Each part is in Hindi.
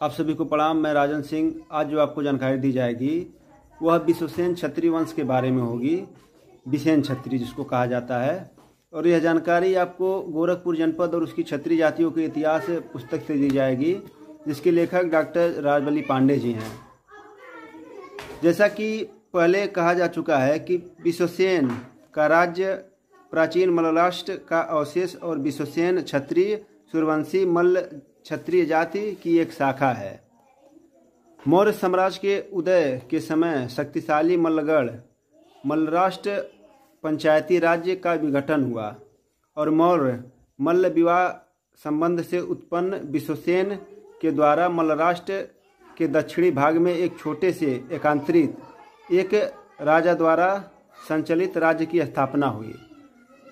आप सभी को प्रणाम। मैं राजन सिंह। आज जो आपको जानकारी दी जाएगी वह विश्वसेन क्षत्रिय वंश के बारे में होगी। बिसेन क्षत्रिय जिसको कहा जाता है। और यह जानकारी आपको गोरखपुर जनपद और उसकी क्षत्रिय जातियों के इतिहास पुस्तक से दी जाएगी, जिसके लेखक डॉक्टर राजबली पांडे जी हैं। जैसा कि पहले कहा जा चुका है कि विश्वसेन का राज्य प्राचीन मल्ल राष्ट्र का अवशेष और विश्वसेन क्षत्रिय सूर्यवंशी मल्ल क्षत्रिय जाति की एक शाखा है। मौर्य साम्राज्य के उदय के समय शक्तिशाली मल्लगढ़ मल्ल राष्ट्र पंचायती राज्य का विघटन हुआ और मौर्य मल्ल विवाह संबंध से उत्पन्न विश्वसेन के द्वारा मल्ल राष्ट्र के दक्षिणी भाग में एक छोटे से एकांतरित एक राजा द्वारा संचालित राज्य की स्थापना हुई।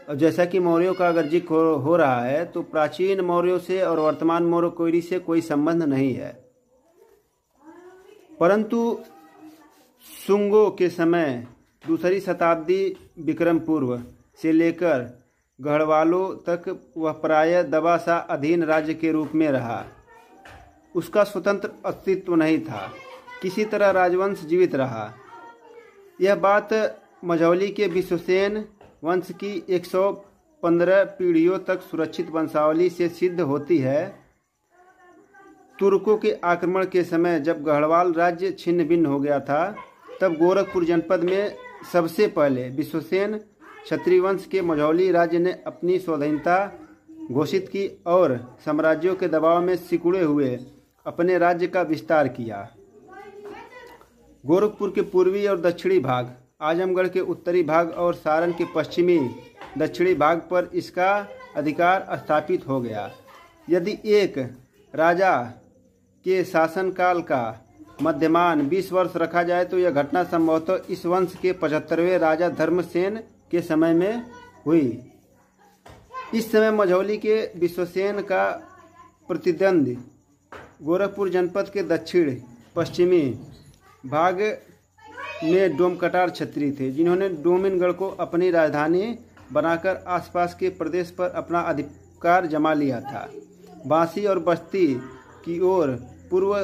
और जैसा कि मौर्यों का अगर जिक्र हो रहा है तो प्राचीन मौर्यों से और वर्तमान मौर्य कोयरी से कोई संबंध नहीं है, परंतु शुंगों के समय दूसरी शताब्दी विक्रम पूर्व से लेकर गढ़वालों तक वह प्रायः दबासा अधीन राज्य के रूप में रहा। उसका स्वतंत्र अस्तित्व नहीं था। किसी तरह राजवंश जीवित रहा। यह बात मझौली के विश्वसेन वंश की 115 पीढ़ियों तक सुरक्षित वंशावली से सिद्ध होती है। तुर्कों के आक्रमण के समय जब गढ़वाल राज्य छिन्न भिन्न हो गया था, तब गोरखपुर जनपद में सबसे पहले विश्वसेन क्षत्रिय वंश के मझौली राज्य ने अपनी स्वाधीनता घोषित की और साम्राज्यों के दबाव में सिकुड़े हुए अपने राज्य का विस्तार किया। गोरखपुर के पूर्वी और दक्षिणी भाग, आजमगढ़ के उत्तरी भाग और सारण के पश्चिमी दक्षिणी भाग पर इसका अधिकार स्थापित हो गया। यदि एक राजा के शासनकाल का मध्यमान 20 वर्ष रखा जाए तो यह घटना संभवतः इस वंश के 75वें राजा धर्मसेन के समय में हुई। इस समय मझौली के विश्वसेन का प्रतिद्वंदी गोरखपुर जनपद के दक्षिण पश्चिमी भाग में डोमकटार क्षत्रिय थे, जिन्होंने डोमिनगढ़ को अपनी राजधानी बनाकर आसपास के प्रदेश पर अपना अधिकार जमा लिया था। बांसी और बस्ती की ओर पूर्व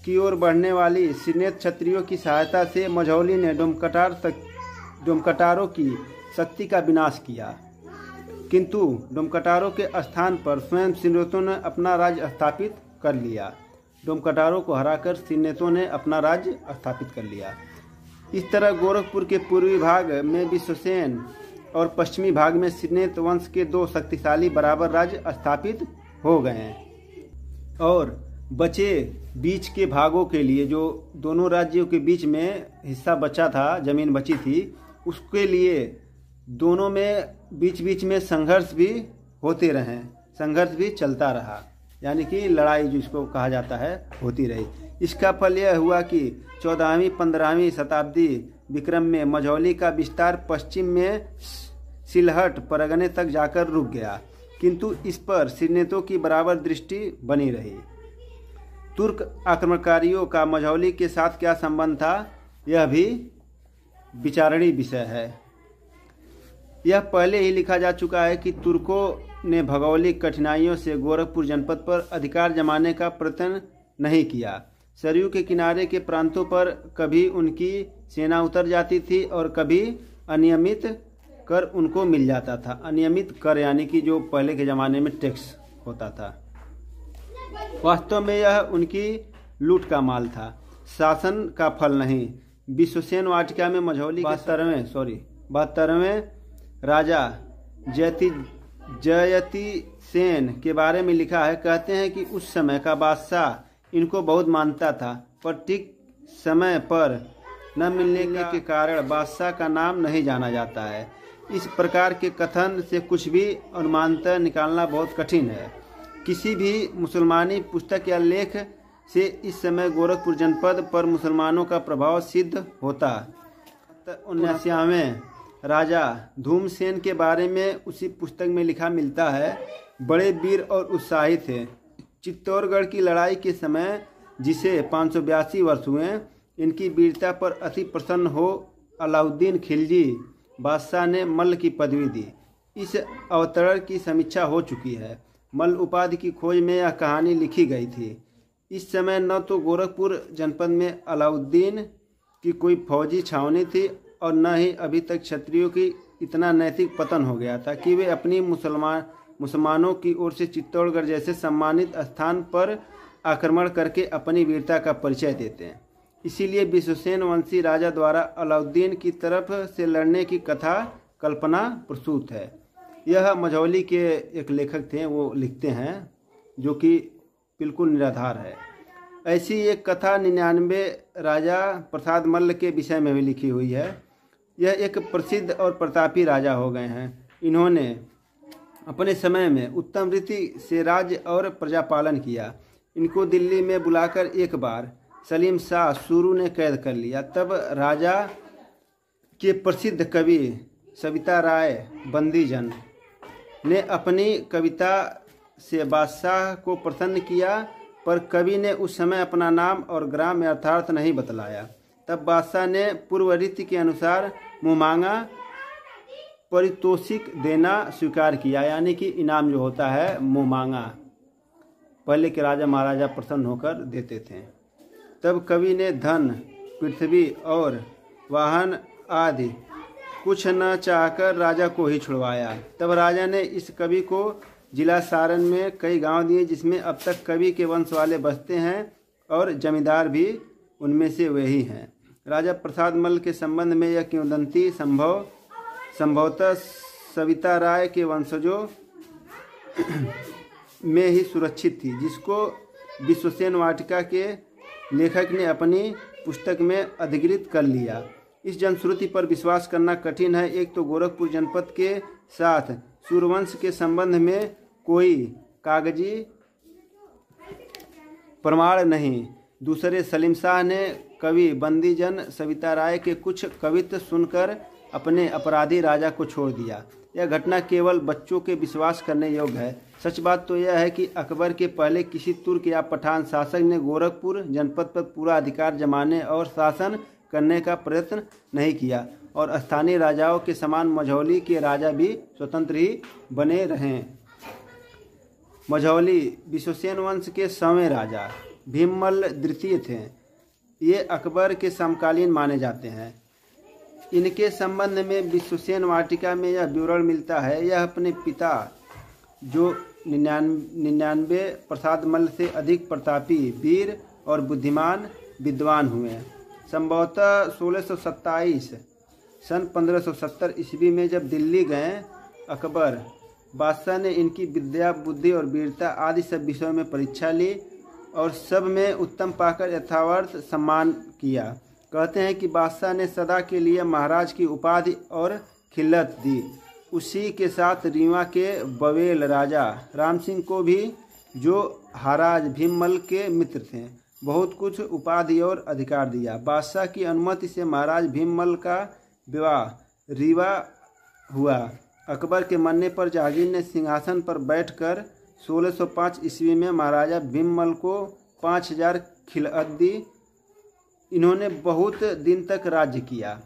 की ओर बढ़ने वाली सिरनेत क्षत्रियों की सहायता से मझौली ने डोमकटारों की शक्ति का विनाश किया, किंतु डोमकटारों के स्थान पर स्वयं सिरनेतों ने अपना राज्य स्थापित कर लिया। डोमकटारों को हराकर सिरनेतों ने अपना राज्य स्थापित कर लिया। इस तरह गोरखपुर के पूर्वी भाग में विश्वसेन और पश्चिमी भाग में सिरनेत वंश के दो शक्तिशाली बराबर राज्य स्थापित हो गए और बचे बीच के भागों के लिए, जो दोनों राज्यों के बीच में हिस्सा बचा था, जमीन बची थी, उसके लिए दोनों में बीच बीच में संघर्ष भी होते रहे। संघर्ष भी चलता रहा, यानी कि लड़ाई जिसको कहा जाता है होती रही। इसका फल यह हुआ कि 14वीं 15वीं शताब्दी विक्रम में मझौली का विस्तार पश्चिम में सिलहट परगने तक जाकर रुक गया, किंतु इस पर सिरनेतों की बराबर दृष्टि बनी रही। तुर्क आक्रमणकारियों का मझौली के साथ क्या संबंध था, यह भी विचारणीय विषय है। यह पहले ही लिखा जा चुका है कि तुर्कों ने भौगोलिक कठिनाइयों से गोरखपुर जनपद पर अधिकार जमाने का प्रयत्न नहीं किया। सरयू के किनारे के प्रांतों पर कभी उनकी सेना उतर जाती थी और कभी अनियमित कर उनको मिल जाता था। अनियमित कर यानी कि जो पहले के ज़माने में टैक्स होता था। वास्तव में यह उनकी लूट का माल था, शासन का फल नहीं। विश्वसेन वाटिका में मझौली के 72वें राजा जयति सेन के बारे में लिखा है। कहते हैं कि उस समय का बादशाह इनको बहुत मानता था, पर ठीक समय पर न मिलने के कारण बादशाह का नाम नहीं जाना जाता है। इस प्रकार के कथन से कुछ भी अनुमानतः निकालना बहुत कठिन है। किसी भी मुसलमानी पुस्तक या लेख से इस समय गोरखपुर जनपद पर मुसलमानों का प्रभाव सिद्ध होता। 79वें राजा धूमसेन के बारे में उसी पुस्तक में लिखा मिलता है। बड़े वीर और उत्साही थे। चित्तौड़गढ़ की लड़ाई के समय जिसे 582 वर्ष हुए, इनकी वीरता पर अति प्रसन्न हो अलाउद्दीन खिलजी बादशाह ने मल्ल की पदवी दी। इस अवतरण की समीक्षा हो चुकी है। मल्ल उपाधि की खोज में यह कहानी लिखी गई थी। इस समय न तो गोरखपुर जनपद में अलाउद्दीन की कोई फौजी छावनी थी और न ही अभी तक क्षत्रियों की इतना नैतिक पतन हो गया था कि वे अपनी मुसलमानों की ओर से चित्तौड़गढ़ जैसे सम्मानित स्थान पर आक्रमण करके अपनी वीरता का परिचय देते हैं। इसीलिए विश्वसेन वंशी राजा द्वारा अलाउद्दीन की तरफ से लड़ने की कथा कल्पना प्रसूत है। यह मझौली के एक लेखक थे, वो लिखते हैं, जो कि बिल्कुल निराधार है। ऐसी एक कथा 99 राजा प्रसाद मल्ल के विषय में भी लिखी हुई है। यह एक प्रसिद्ध और प्रतापी राजा हो गए हैं। इन्होंने अपने समय में उत्तम रीति से राज्य और प्रजापालन किया। इनको दिल्ली में बुलाकर एक बार सलीम शाह शुरू ने कैद कर लिया। तब राजा के प्रसिद्ध कवि सविता राय बंदीजन ने अपनी कविता से बादशाह को प्रसन्न किया, पर कवि ने उस समय अपना नाम और ग्राम यथार्थ नहीं बतलाया। तब बादशाह ने पूर्व रीति के अनुसार मुमांगा पारितोषिक देना स्वीकार किया, यानी कि इनाम जो होता है मुमांगा पहले के राजा महाराजा प्रसन्न होकर देते थे। तब कवि ने धन, पृथ्वी और वाहन आदि कुछ न चाहकर राजा को ही छुड़वाया। तब राजा ने इस कवि को जिला सारण में कई गांव दिए, जिसमें अब तक कवि के वंश वाले बसते हैं और जमींदार भी उनमें से वही हैं। राजा प्रसाद मल्ल के संबंध में यह किंवदंती संभवतः सविता राय के वंशजों में ही सुरक्षित थी, जिसको विश्वसेन वाटिका के लेखक ने अपनी पुस्तक में अधिकृत कर लिया। इस जनश्रुति पर विश्वास करना कठिन है। एक तो गोरखपुर जनपद के साथ सूर्यवंश के संबंध में कोई कागजी प्रमाण नहीं। दूसरे, सलीम शाह ने कवि बंदीजन सविता राय के कुछ कवित्व सुनकर अपने अपराधी राजा को छोड़ दिया। यह घटना केवल बच्चों के विश्वास करने योग्य है। सच बात तो यह है कि अकबर के पहले किसी तुर्क या पठान शासक ने गोरखपुर जनपद पर पूरा अधिकार जमाने और शासन करने का प्रयत्न नहीं किया, और स्थानीय राजाओं के समान मझौली के राजा भी स्वतंत्र ही बने रहे। मझौली विश्वसेन वंश के 6वें राजा भीममल्ल द्वितीय थे। ये अकबर के समकालीन माने जाते हैं। इनके संबंध में विश्वसेन वाटिका में यह विवरण मिलता है। यह अपने पिता जो 99 प्रसाद मल्ल से अधिक प्रतापी, वीर और बुद्धिमान विद्वान हुए। संभवतः 1627 सन 1570 ईस्वी में जब दिल्ली गए अकबर, बादशाह ने इनकी विद्या, बुद्धि और वीरता आदि सब विषयों में परीक्षा ली और सब में उत्तम पाकर यथावत सम्मान किया। कहते हैं कि बादशाह ने सदा के लिए महाराज की उपाधि और खिल्लत दी। उसी के साथ रीवा के बवेल राजा राम सिंह को भी, जो हाराज भीममल्ल के मित्र थे, बहुत कुछ उपाधि और अधिकार दिया। बादशाह की अनुमति से महाराज भीममल्ल का विवाह रीवा हुआ। अकबर के मरने पर जहांगीर ने सिंहासन पर बैठकर 1605 ईस्वी में महाराजा भीममल्ल को 5000 खिलअत दी। इन्होंने बहुत दिन तक राज्य किया।